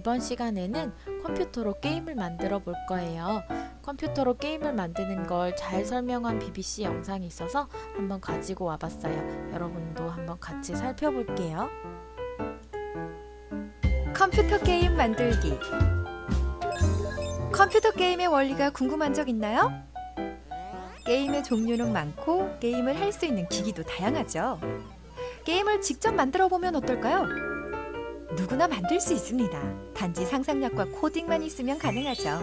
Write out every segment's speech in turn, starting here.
이번 시간에는 컴퓨터로 게임을 만들어 볼 거예요. 컴퓨터로 게임을 만드는 걸 잘 설명한 BBC 영상이 있어서 한번 가지고 와봤어요. 여러분도 한번 같이 살펴볼게요. 컴퓨터 게임 만들기. 컴퓨터 게임의 원리가 궁금한 적 있나요? 게임의 종류는 많고 게임을 할 수 있는 기기도 다양하죠. 게임을 직접 만들어 보면 어떨까요? 누구나 만들 수 있습니다. 단지 상상력과 코딩만 있으면 가능하죠.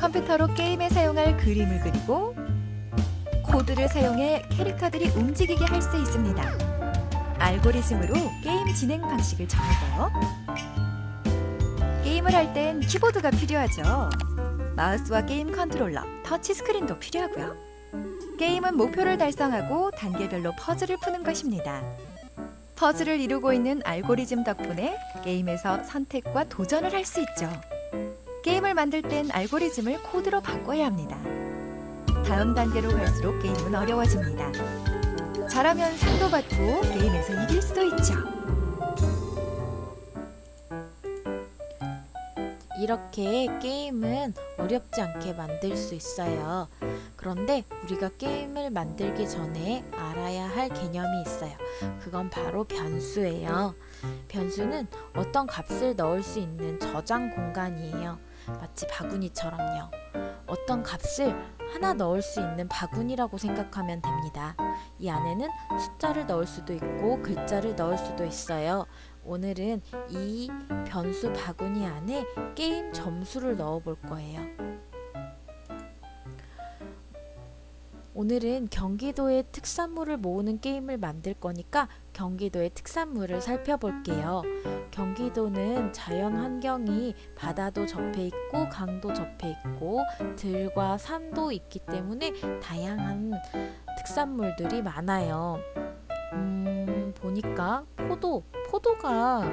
컴퓨터로 게임에 사용할 그림을 그리고 코드를 사용해 캐릭터들이 움직이게 할 수 있습니다. 알고리즘으로 게임 진행 방식을 정하고요. 게임을 할 땐 키보드가 필요하죠. 마우스와 게임 컨트롤러, 터치 스크린도 필요하고요. 게임은 목표를 달성하고 단계별로 퍼즐을 푸는 것입니다. 퍼즐을 이루고 있는 알고리즘 덕분에 게임에서 선택과 도전을 할 수 있죠. 게임을 만들 땐 알고리즘을 코드로 바꿔야 합니다. 다음 단계로 갈수록 게임은 어려워집니다. 잘하면 상도 받고 게임에서 이길 수도 있죠. 이렇게 게임은 어렵지 않게 만들 수 있어요. 그런데 우리가 게임을 만들기 전에 알아야 할 개념이 있어요. 그건 바로 변수예요. 변수는 어떤 값을 넣을 수 있는 저장 공간이에요. 마치 바구니처럼요. 어떤 값을 하나 넣을 수 있는 바구니라고 생각하면 됩니다. 이 안에는 숫자를 넣을 수도 있고 글자를 넣을 수도 있어요. 오늘은 이 변수 바구니 안에 게임 점수를 넣어 볼 거예요. 오늘은 경기도의 특산물을 모으는 게임을 만들 거니까 경기도의 특산물을 살펴볼게요. 경기도는 자연 환경이 바다도 접해 있고 강도 접해 있고 들과 산도 있기 때문에 다양한 특산물들이 많아요. 보니까 포도가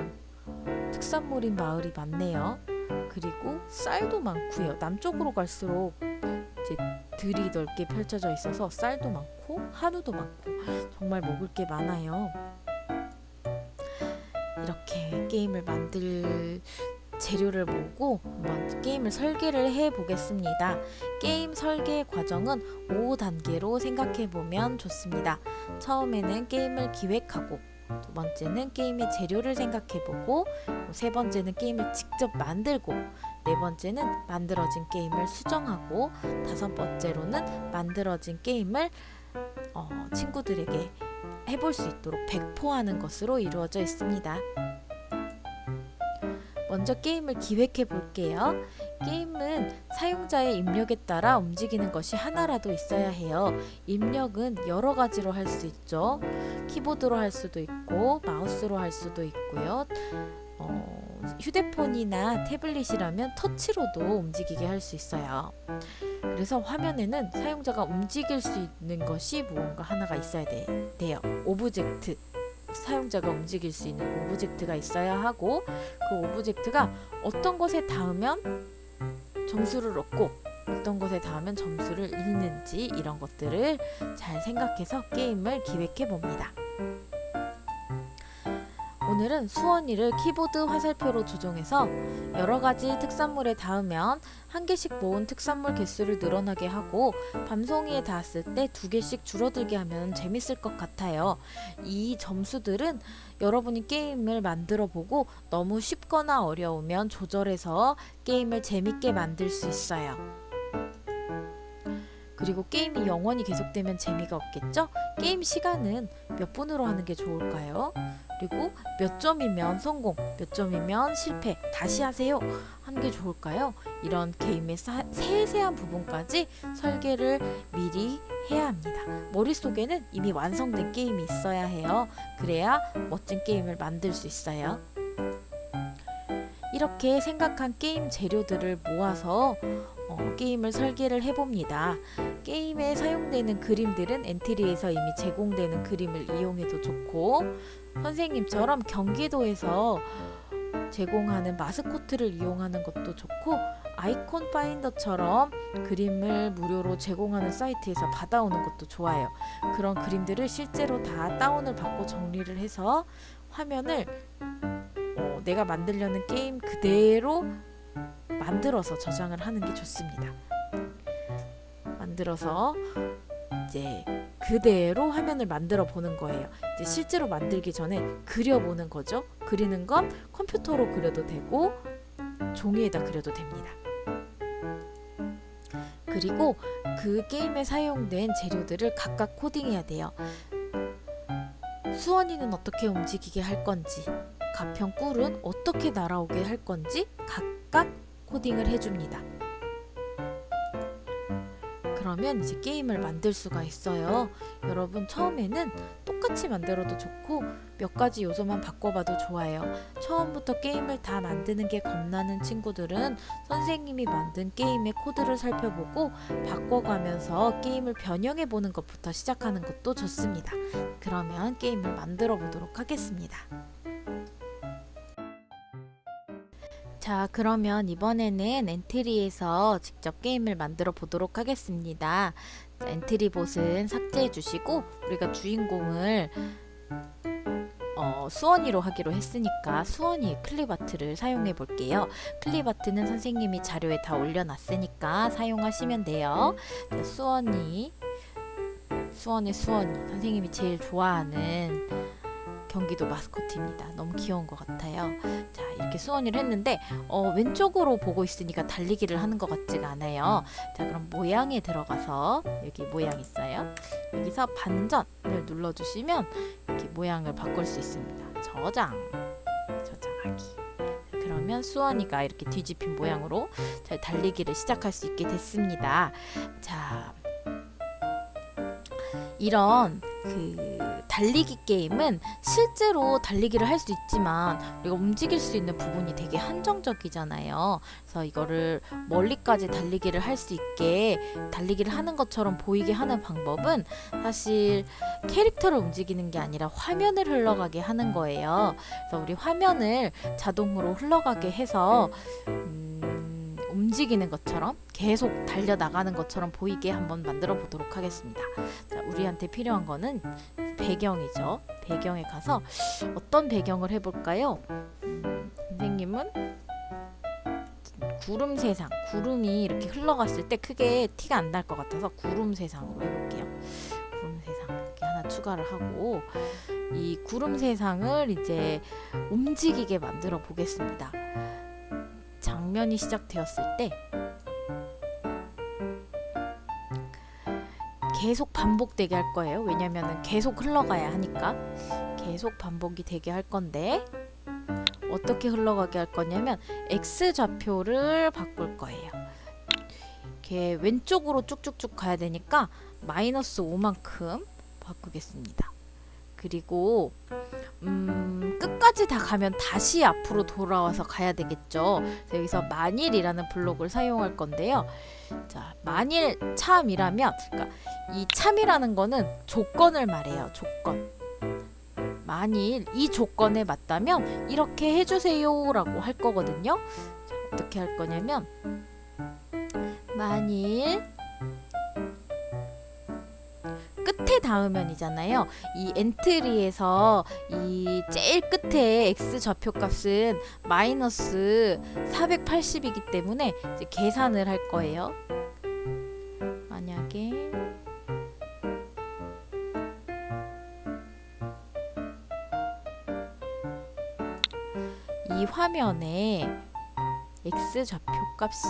특산물인 마을이 많네요. 그리고 쌀도 많고요. 남쪽으로 갈수록 이제 들이 넓게 펼쳐져 있어서 쌀도 많고 한우도 많고 정말 먹을 게 많아요. 이렇게 게임을 만들 재료를 모으고 한번 게임을 설계를 해 보겠습니다. 게임 설계 과정은 5단계로 생각해 보면 좋습니다. 처음에는 게임을 기획하고, 두 번째는 게임의 재료를 생각해 보고, 세 번째는 게임을 직접 만들고, 네 번째는 만들어진 게임을 수정하고, 다섯 번째로는 만들어진 게임을 친구들에게 해볼 수 있도록 배포하는 것으로 이루어져 있습니다. 먼저 게임을 기획해 볼게요. 게임은 사용자의 입력에 따라 움직이는 것이 하나라도 있어야 해요. 입력은 여러 가지로 할 수 있죠. 키보드로 할 수도 있고 마우스로 할 수도 있고요. 휴대폰이나 태블릿이라면 터치로도 움직이게 할 수 있어요. 그래서 화면에는 사용자가 움직일 수 있는 것이 무언가 하나가 있어야 돼요. 오브젝트. 사용자가 움직일 수 있는 오브젝트가 있어야 하고, 그 오브젝트가 어떤 것에 닿으면 점수를 얻고 어떤 것에 닿으면 점수를 잃는지 이런 것들을 잘 생각해서 게임을 기획해 봅니다. 오늘은 수원이를 키보드 화살표로 조정해서 여러 가지 특산물에 닿으면 한 개씩 모은 특산물 개수를 늘어나게 하고 밤송이에 닿았을 때 두 개씩 줄어들게 하면 재밌을 것 같아요. 이 점수들은 여러분이 게임을 만들어 보고 너무 쉽거나 어려우면 조절해서 게임을 재밌게 만들 수 있어요. 그리고 게임이 영원히 계속되면 재미가 없겠죠? 게임 시간은 몇 분으로 하는 게 좋을까요? 그리고 몇 점이면 성공, 몇 점이면 실패, 다시 하세요 하는 게 좋을까요? 이런 게임의 세세한 부분까지 설계를 미리 해야 합니다. 머릿속에는 이미 완성된 게임이 있어야 해요. 그래야 멋진 게임을 만들 수 있어요. 이렇게 생각한 게임 재료들을 모아서 게임을 설계를 해봅니다. 게임에 사용되는 그림들은 엔트리에서 이미 제공되는 그림을 이용해도 좋고, 선생님처럼 경기도에서 제공하는 마스코트를 이용하는 것도 좋고, 아이콘 파인더처럼 그림을 무료로 제공하는 사이트에서 받아오는 것도 좋아요. 그런 그림들을 실제로 다 다운을 받고 정리를 해서 화면을 내가 만들려는 게임 그대로 만들어서 저장을 하는 게 좋습니다. 만들어서 이제 그대로 화면을 만들어 보는 거예요. 이제 실제로 만들기 전에 그려보는 거죠. 그리는 건 컴퓨터로 그려도 되고 종이에다 그려도 됩니다. 그리고 그 게임에 사용된 재료들을 각각 코딩해야 돼요. 수원이는 어떻게 움직이게 할 건지, 가평 꿀은 어떻게 날아오게 할 건지 각각 코딩을 해줍니다. 그러면 이제 게임을 만들 수가 있어요. 여러분 처음에는 똑같이 만들어도 좋고 몇 가지 요소만 바꿔봐도 좋아요. 처음부터 게임을 다 만드는 게 겁나는 친구들은 선생님이 만든 게임의 코드를 살펴보고 바꿔가면서 게임을 변형해 보는 것부터 시작하는 것도 좋습니다. 그러면 게임을 만들어 보도록 하겠습니다. 자, 그러면 이번에는 엔트리에서 직접 게임을 만들어 보도록 하겠습니다. 자, 엔트리 봇은 삭제해 주시고 우리가 주인공을 수원이로 하기로 했으니까 수원이 클립아트를 사용해 볼게요. 클립아트는 선생님이 자료에 다 올려놨으니까 사용하시면 돼요. 자, 수원이 선생님이 제일 좋아하는 경기도 마스코트입니다. 너무 귀여운 것 같아요. 자, 이렇게 수원이를 했는데 왼쪽으로 보고 있으니까 달리기를 하는 것 같지가 않아요. 자, 그럼 모양에 들어가서 여기 모양 있어요. 여기서 반전을 눌러주시면 이렇게 모양을 바꿀 수 있습니다. 저장하기. 그러면 수원이가 이렇게 뒤집힌 모양으로 잘 달리기를 시작할 수 있게 됐습니다. 자, 이런 달리기 게임은 실제로 달리기를 할 수 있지만 우리가 움직일 수 있는 부분이 되게 한정적이잖아요. 그래서 이거를 멀리까지 달리기를 할 수 있게 달리기를 하는 것처럼 보이게 하는 방법은 사실 캐릭터를 움직이는 게 아니라 화면을 흘러가게 하는 거예요. 그래서 우리 화면을 자동으로 흘러가게 해서 움직이는 것처럼 계속 달려나가는 것처럼 보이게 한번 만들어 보도록 하겠습니다. 자, 우리한테 필요한 거는 배경이죠. 배경에 가서 어떤 배경을 해볼까요? 선생님은 구름 세상, 구름이 이렇게 흘러갔을 때 크게 티가 안 날 것 같아서 구름 세상으로 해볼게요. 구름 세상 이렇게 하나 추가를 하고 이 구름 세상을 이제 움직이게 만들어 보겠습니다. 장면이 시작되었을 때 계속 반복되게 할 거예요. 왜냐면은 계속 흘러가야 하니까 계속 반복이 되게 할 건데 어떻게 흘러가게 할 거냐면 X 좌표를 바꿀 거예요. 이렇게 왼쪽으로 쭉쭉쭉 가야 되니까 -5만큼 바꾸겠습니다. 그리고 끝까지 다 가면 다시 앞으로 돌아와서 가야 되겠죠. 그래서 여기서 만일이라는 블록을 사용할 건데요. 자, 만일 참이라면, 그러니까 이 참이라는 거는 조건을 말해요. 조건. 만일 이 조건에 맞다면 이렇게 해주세요라고 할 거거든요. 자, 어떻게 할 거냐면 만일 끝에 닿으면이잖아요. 이 엔트리에서 이 제일 끝에 x 좌표 값은 -480이기 때문에 이제 계산을 할 거예요. 만약에 이 화면에 x 좌표 값이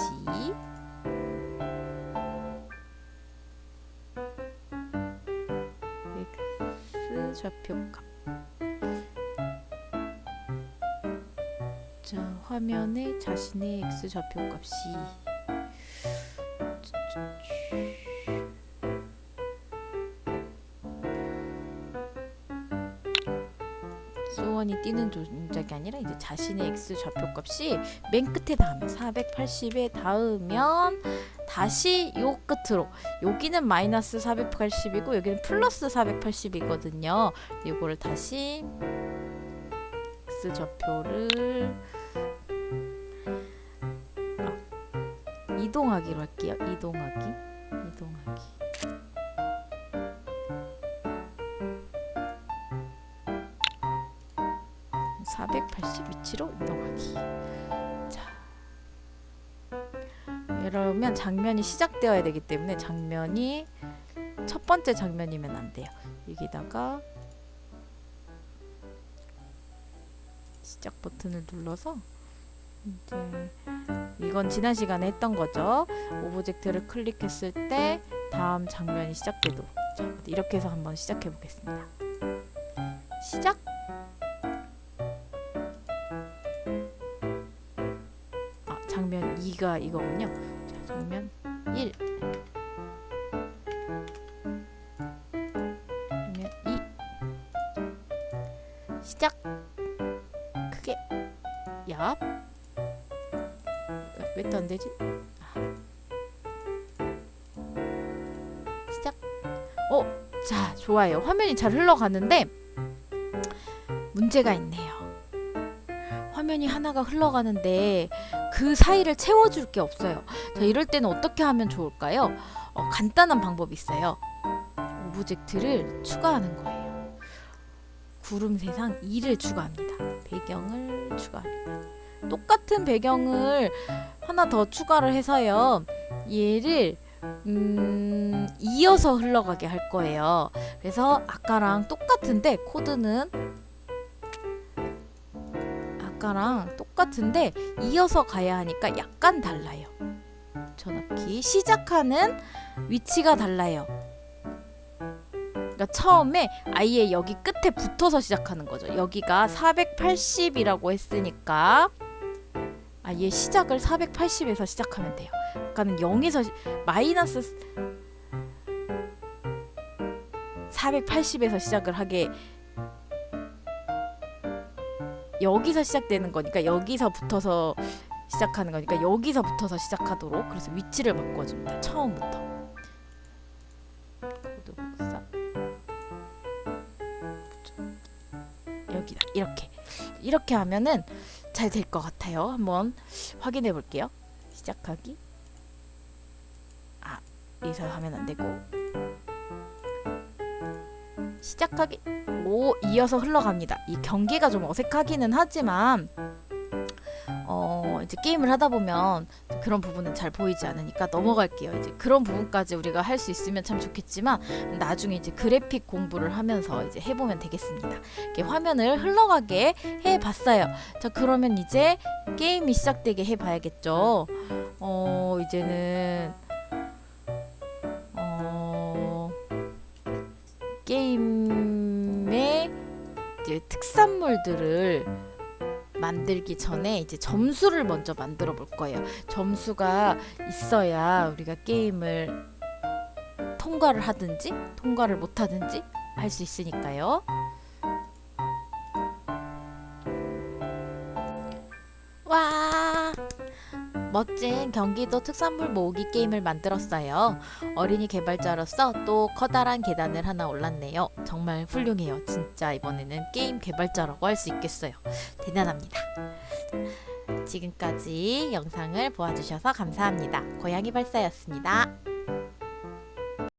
좌표값. 자, 화면에 자신의 x 좌표값이 수원이 뛰는 동작이 아니라 이제 자신의 x 좌표값이 맨 끝에 닿으면 480에 닿으면 다시 요 끝으로, 여기는 -480이고 여기는 +480이거든요. 이거를 다시 x 좌표를 이동하기로 할게요. 이동하기 480 480 위치로 이동하기. 자, 이러면 장면이 시작되어야 되기 때문에 장면이 첫 번째 장면이면 안 돼요. 여기다가 시작 버튼을 눌러서 이제 이건 지난 시간에 했던 거죠. 오브젝트를 클릭했을 때 다음 장면이 시작되도록. 자, 이렇게 해서 한번 시작해 보겠습니다. 시작. 장면 2가 이거군요. 자, 장면 1. 장면 2. 시작. 크게. 얍. 왜 또 안 되지? 시작. 자, 좋아요. 화면이 잘 흘러가는데 문제가 있네요. 화면이 하나가 흘러가는데 그 사이를 채워줄 게 없어요. 자, 이럴 때는 어떻게 하면 좋을까요? 간단한 방법이 있어요. 오브젝트를 추가하는 거예요. 구름 세상 2를 추가합니다. 배경을 추가합니다. 똑같은 배경을 하나 더 추가를 해서요. 얘를 이어서 흘러가게 할 거예요. 그래서 아까랑 똑같은데 코드는 아까랑 똑같은데 이어서 가야 하니까 약간 달라요. 붙여넣기 시작하는 위치가 달라요. 그러니까 처음에 아예 여기 끝에 붙어서 시작하는 거죠. 여기가 480이라고 했으니까 아예 시작을 480에서 시작하면 돼요. 아까는 0에서 마이너스 480에서 시작을 하게 여기서 시작되는 거니까 여기서 붙어서 시작하는 거니까 여기서 붙어서 시작하도록 그래서 위치를 바꿔줍니다. 처음부터 코드 복사 여기다 이렇게 하면은 잘 될 것 같아요. 한번 확인해 볼게요. 시작하기 여기서 하면 안 되고 시작하기 이어서 흘러갑니다. 이 경계가 좀 어색하기는 하지만 이제 게임을 하다 보면 그런 부분은 잘 보이지 않으니까 넘어갈게요. 이제 그런 부분까지 우리가 할 수 있으면 참 좋겠지만 나중에 이제 그래픽 공부를 하면서 이제 해보면 되겠습니다. 이렇게 화면을 흘러가게 해봤어요. 자, 그러면 이제 게임이 시작되게 해봐야겠죠. 이제는 게임의 이제 특산물들을 만들기 전에 이제 점수를 먼저 만들어 볼 거예요. 점수가 있어야 우리가 게임을 통과를 하든지 통과를 못 하든지 할 수 있으니까요. 와! 멋진 경기도 특산물 모으기 게임을 만들었어요. 어린이 개발자로서 또 커다란 계단을 하나 올랐네요. 정말 훌륭해요. 진짜 이번에는 게임 개발자라고 할 수 있겠어요. 대단합니다. 지금까지 영상을 보아주셔서 감사합니다. 고양이 발사였습니다.